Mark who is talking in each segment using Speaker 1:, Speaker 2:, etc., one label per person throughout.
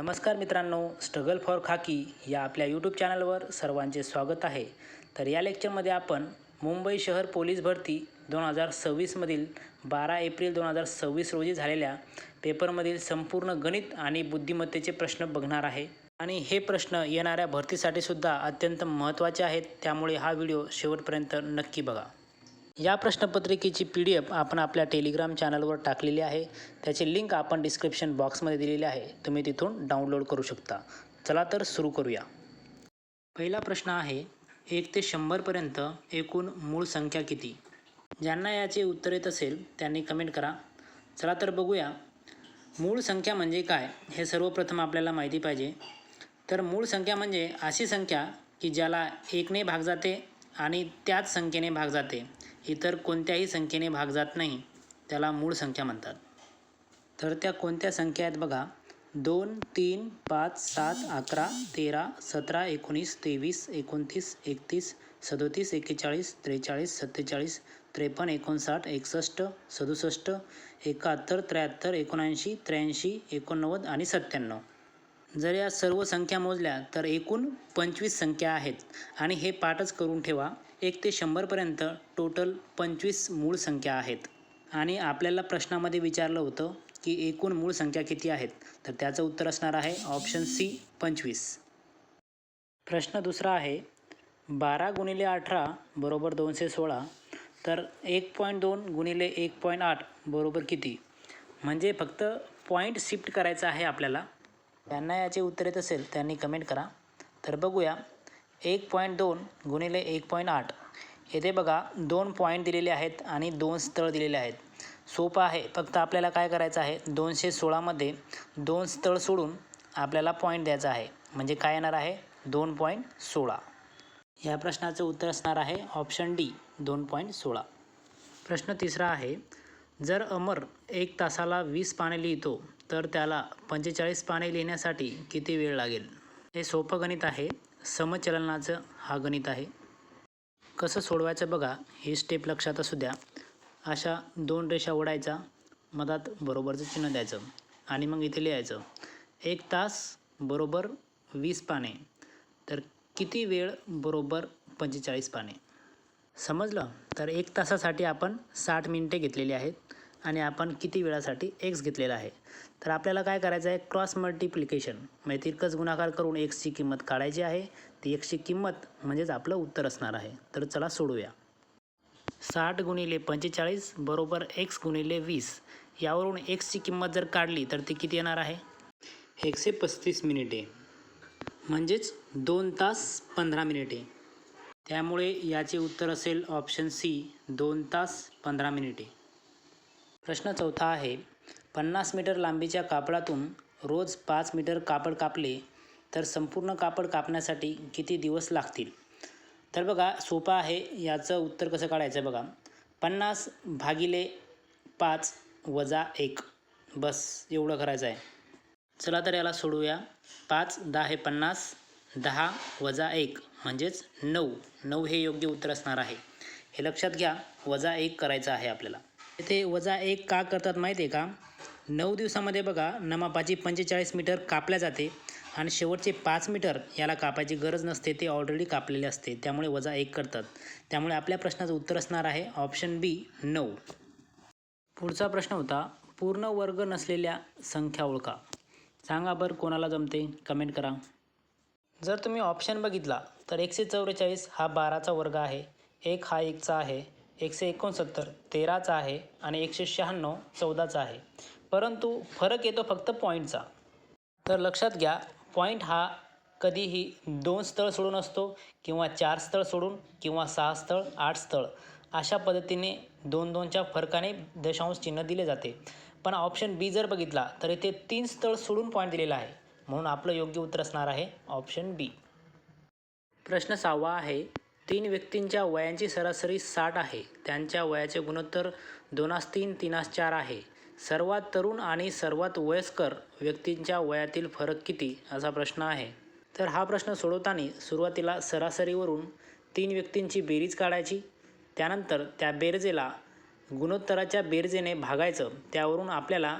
Speaker 1: नमस्कार मित्रांनो, struggle for खाकी या आपल्या यूट्यूब चॅनलवर सर्वांचे स्वागत आहे. तर या लेक्चरमध्ये आपण मुंबई शहर पोलीस भरती 2026मधील 12 एप्रिल 2026 रोजी झालेल्या पेपरमधील संपूर्ण गणित आणि बुद्धिमत्तेचे प्रश्न बघणार आहे. आणि हे प्रश्न येणाऱ्या भरतीसाठी सुद्धा अत्यंत महत्त्वाचे आहेत, त्यामुळे हा व्हिडिओ शेवटपर्यंत नक्की बघा. या प्रश्नपत्रिकेची PDF आपण आपल्या टेलिग्राम चॅनलवर टाकलेली आहे. त्याची लिंक आपण डिस्क्रिप्शन बॉक्समध्ये दिलेली आहे. तुम्ही तिथून डाउनलोड करू शकता. चला तर सुरू करूया. पहिला प्रश्न आहे, 1 ते 100पर्यंत एकूण मूळ संख्या किती? ज्यांना याचे उत्तर येत असेल त्यांनी कमेंट करा. चला तर बघूया. मूळ संख्या म्हणजे काय हे सर्वप्रथम आपल्याला माहिती पाहिजे. तर मूळ संख्या म्हणजे अशी संख्या की ज्याला 1ने भाग जाते आणि त्याच संख्येने भाग जाते, इतर कोणत्याही संख्येने भाग जात नाही, त्याला मूळ संख्या म्हणतात. तर त्या कोणत्या संख्या आहेत बघा. 2, 3, 5, 7, 11, 13, 17, 19, 23, 29, 31, 37, 41, 43, 47, 53, 59, 61, 67, 71, 73, 79, 83, 89 आणि 97. जर या सर्व संख्या मोजल्या तर एकूण 25 संख्या आहेत. आणि हे पाठच करून ठेवा, 1 ते 100पर्यंत टोटल 25 मूळ संख्या आहेत. आणि आपल्याला प्रश्नामध्ये विचारलं होतं की एकूण मूळ संख्या किती आहेत, तर त्याचं उत्तर असणार आहे ऑप्शन सी 25. प्रश्न दुसरा आहे, 12 गुणिले 18 बरोबर 216. तर 1.2 गुणिले 1.8 बरोबर किती? म्हणजे फक्त पॉईंट शिफ्ट करायचा आहे आपल्याला. त्यांना याचे उत्तर येत असेल त्यांनी कमेंट करा. तर बघूया. 1.2 गुणिले 1.8. येथे बघा 2 पॉईंट दिलेले आहेत आणि 2 स्थळ दिलेले आहेत. सोपं आहे, फक्त आपल्याला काय करायचं आहे, 216मध्ये 2 स्थळ सोडून आपल्याला पॉईंट द्यायचा आहे. म्हणजे काय येणार आहे, 2.16. या प्रश्नाचं उत्तर असणार आहे ऑप्शन डी 2.16. प्रश्न तिसरा आहे, जर अमर 1 तासाला 20 पाने लिहितो तर त्याला 45 पाने लिहिण्यासाठी किती वेळ लागेल? हे सोपं गणित आहे, समचलनाचं हा गणित आहे. कसं सोडवायचं बघा. ही स्टेप लक्षात असू द्या. अशा 2 रेषा ओढायचा, मधात बरोबरचं चिन्ह द्यायचं आणि मग इथे लिहायचं 1 तास बरोबर 20 पाने. तर किती वेळ बरोबर 45 पाने. समजलं? तर 1 तासासाठी आपण 60 मिनिटे घेतलेली आहेत आणि आपण किती वेळासाठी x घेतलेला आहे. तर आपल्याला काय करायचं आहे, क्रॉस मल्टिप्लिकेशन म्हणजे तिरकस गुणाकार करून xची किंमत काढायची आहे. ती xची किंमत म्हणजेच आपलं उत्तर असणार आहे. तर चला सोडूया. 60 गुणिले 45 बरोबर x गुणिले 20. यावरून xची किंमत जर काढली तर ती किती येणार आहे, 135 मिनिटे, म्हणजेच 2 तास 15 मिनिटे. त्यामुळे याचे उत्तर असेल ऑप्शन सी 2 तास 15 मिनिटे. प्रश्न चौथा आहे, 50 मीटर लांबीच्या कापडातून रोज 5 मीटर कापड कापले तर संपूर्ण कापड कापण्यासाठी किती दिवस लागतील? तर बघा सोपं आहे, याचं उत्तर कसं काढायचं बघा. 50 भागिले 5 वजा 1, बस एवढं करायचं आहे. चला तर याला सोडूया. 5 10 हे 50, 10 वजा 1 म्हणजेच 9 हे योग्य उत्तर असणार आहे. हे लक्षात घ्या, वजा 1 करायचं आहे आपल्याला. इथे वजा 1 का करतात माहिती आहे का? 9 दिवसामध्ये बघा नमापाची 45 मीटर कापल्या जाते आणि शेवटचे 5 मीटर याला कापायची गरज नसते, ते ऑलरेडी कापलेले असते, त्यामुळे वजा 1 करतात. त्यामुळे आपल्या प्रश्नाचं उत्तर असणार आहे ऑप्शन बी 9. पुढचा प्रश्न होता, पूर्ण वर्ग नसलेल्या संख्या ओळखा. सांगा बरं कोणाला जमते, कमेंट करा. जर तुम्ही ऑप्शन बघितला तर 144 हा 12चा वर्ग आहे, 1 हा 1चा आहे, 169 13चा आहे आणि 196 14चा आहे. परंतु फरक येतो फक्त पॉईंटचा. तर लक्षात घ्या, पॉईंट हा कधीही 2 स्थळ सोडून असतो किंवा 4 स्थळ सोडून किंवा 6 स्थळ 8 स्थळ अशा पद्धतीने 2-2च्या फरकाने दशांश चिन्ह दिले जाते. पण ऑप्शन बी जर बघितला तर इथे 3 स्थळ सोडून पॉईंट दिलेला आहे, म्हणून आपलं योग्य उत्तर असणार आहे ऑप्शन बी. प्रश्न 6वा आहे, 3 व्यक्तींच्या वयांची सरासरी 60 आहे, त्यांच्या वयाचे गुणोत्तर 2:3 3:4 आहे. सर्वात तरुण आणि सर्वात वयस्कर व्यक्तींच्या वयातील फरक किती, असा प्रश्न आहे. तर हा प्रश्न सोडवताना सुरुवातीला सरासरीवरून 3 व्यक्तींची बेरीज काढायची, त्यानंतर त्या बेरजेला गुणोत्तराच्या बेरजेने भागायचं, त्यावरून आपल्याला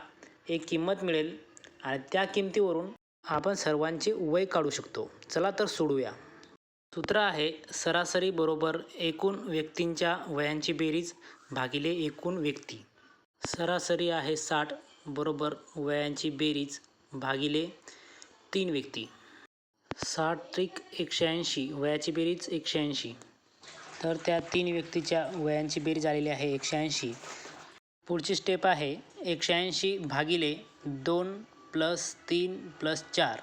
Speaker 1: एक किंमत मिळेल आणि त्या किमतीवरून आपण सर्वांचे वय काढू शकतो. चला तर सोडूया. सूत्र आहे सरासरी बरोबर एकूण व्यक्तींच्या वयांची बेरीज भागिले एकूण व्यक्ती. सरासरी आहे 60 बरोबर वयांची बेरीज भागिले 3 व्यक्ती. 60 त्रिक 180 वयाची बेरीज 180. तर त्या 3 व्यक्तीच्या वयांची बेरीज आलेली आहे 180. पुढची स्टेप आहे 180 भागिले 2 + 3 + 4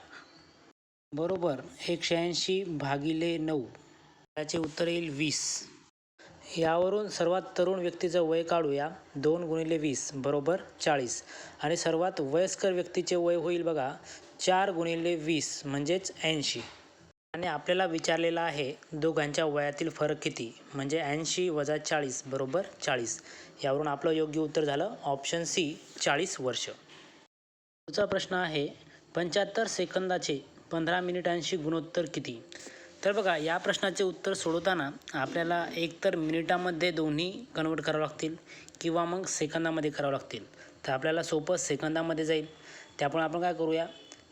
Speaker 1: बरोबर 180 भागिले 9. याचे उत्तर येईल 20. यावरून सर्वात तरुण व्यक्तीचं वय काढूया. 2 × 20 बरोबर 40. आणि सर्वात वयस्कर व्यक्तीचे वय होईल बघा 4 × 20 म्हणजेच 80. आणि आपल्याला विचारलेला आहे दोघांच्या वयातील फरक किती, म्हणजे 80 + 40 बरोबर 40. यावरून आपलं योग्य उत्तर झालं ऑप्शन सी 40 वर्ष. पुढचा प्रश्न आहे 75 सेकंदाचे 15 मिनिटांशी गुणोत्तर किती. तर बघा या प्रश्नाचे उत्तर सोडवताना आपल्याला एकतर मिनिटामध्ये दोन्ही कन्वर्ट करावं लागतील किंवा मग सेकंदामध्ये करावं लागतील. तर आपल्याला सोपं सेकंदामध्ये जाईल. त्यामुळे आपण काय करूया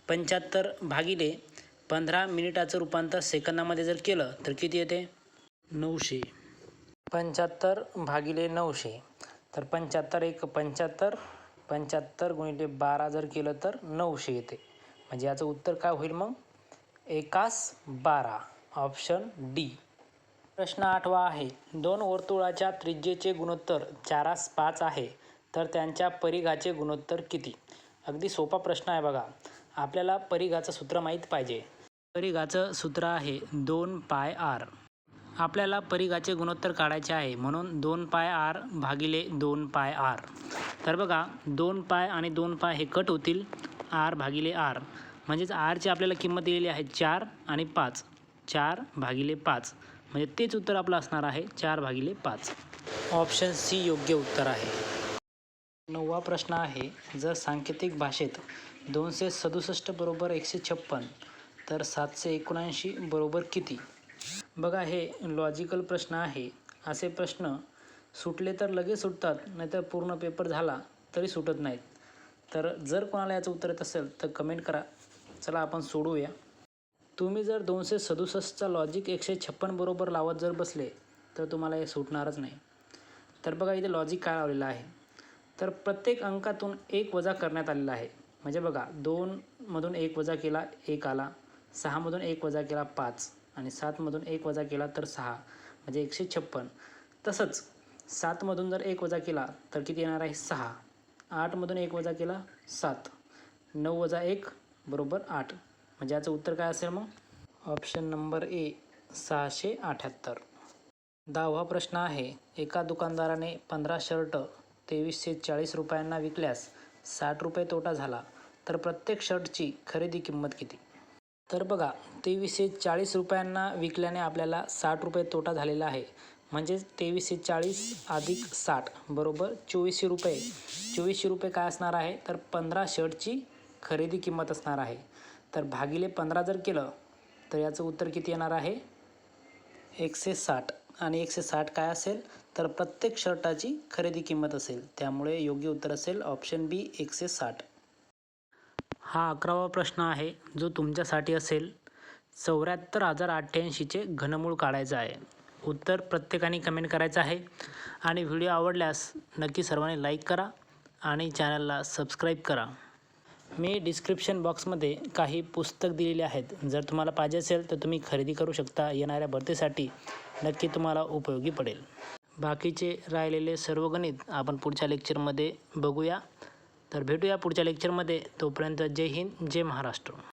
Speaker 1: 75 भागिले 15 मिनिटाचं रूपांतर सेकंदामध्ये जर केलं तर किती येते 900. 75 भागिले 900 तर 75 × 75 75 × 12 जर केलं तर 900 येते. म्हणजे याचं उत्तर काय होईल मग 1/12 ऑप्शन डी. प्रश्न 8वा आहे 2 वर्तुळाच्या त्रिज्येचे गुणोत्तर 4/5 आहे तर त्यांच्या परिघाचे गुणोत्तर किती. अगदी सोपा प्रश्न आहे बघा. आपल्याला परिघाचं सूत्र माहीत पाहिजे. परिघाचं सूत्र आहे 2πr. आपल्याला परिघाचे गुणोत्तर काढायचे आहे म्हणून 2πr भागिले 2πr. तर बघा 2π आणि 2π हे कट होतील r भागिले r. म्हणजेच rची आपल्याला किंमत दिलेली आहे 4 आणि 5. 4 भागिले 5 म्हणजे तेच उत्तर आपलं असणार आहे 4 भागिले 5. ऑप्शन सी योग्य उत्तर आहे. 9वा प्रश्न आहे जर सांकेतिक भाषेत 267 बरोबर 156 तर 779 बरोबर किती. बघा हे लॉजिकल प्रश्न आहे. असे प्रश्न सुटले तर लगेच सुटतात, नाहीतर पूर्ण पेपर झाला तरी सुटत नाहीत. तर जर कोणाला याचं उत्तर येत असेल तर कमेंट करा. चला आपण सोडूया. तुम्ही जर 267चा लॉजिक 156 बरोबर लावत जर बसले तर तुम्हाला हे सुटणारच नाही. तर बघा इथे लॉजिक काय लावलेलं आहे. तर प्रत्येक अंकातून 1 वजा करण्यात आलेला आहे. म्हणजे बघा 2 मधून 1 वजा केला 1 आला, 6 मधून 1 वजा केला 5 आणि 7 मधून 1 वजा केला तर 6 म्हणजे 156. तसंच 7 मधून जर 1 वजा केला तर किती येणार आहे 6. 8 मधून 1 वजा केला 7. 9 वजा 1 बरोबर 8. म्हणजे याचं उत्तर काय असेल मग ऑप्शन नंबर ए 678. 10वा प्रश्न आहे एका दुकानदाराने 15 शर्ट 2340 रुपयांना विकल्यास 60 रुपये तोटा झाला तर प्रत्येक शर्टची खरेदी किंमत किती. तर बघा 2340 रुपयांना विकल्याने आपल्याला 60 रुपये तोटा झालेला आहे. म्हणजेच 2340 अधिक 60 बरोबर 2400 रुपये. 2400 रुपये काय असणार आहे तर 15 शर्टची खरेदी किंमत असणार आहे. तर भागिले 15 जर केलं तर याचं उत्तर किती येणार आहे 160. आणि 160 काय असेल तर प्रत्येक शर्टाची खरेदी किंमत असेल. त्यामुळे योग्य उत्तर असेल ऑप्शन बी 160. हा 11वा प्रश्न आहे जो तुमच्यासाठी असेल 74,088चे घनमूळ काढायचं आहे. उत्तर प्रत्येकाने कमेंट करायचं आहे. आणि व्हिडिओ आवडल्यास नक्की सर्वांनी लाईक करा आणि चॅनलला सबस्क्राईब करा. मी डिस्क्रिप्शन बॉक्समध्ये काही पुस्तक दिलेले आहेत. जर तुम्हाला पाहिजे असेल तर तुम्ही खरेदी करू शकता. येणाऱ्या भरतीसाठी नक्की तुम्हाला उपयोगी पडेल. बाकीचे राहिलेले सर्व गणित आपण पुढच्या लेक्चरमध्ये बघूया. तर भेटूया पुढच्या लेक्चरमध्ये. तोपर्यंत जय हिंद जय महाराष्ट्र.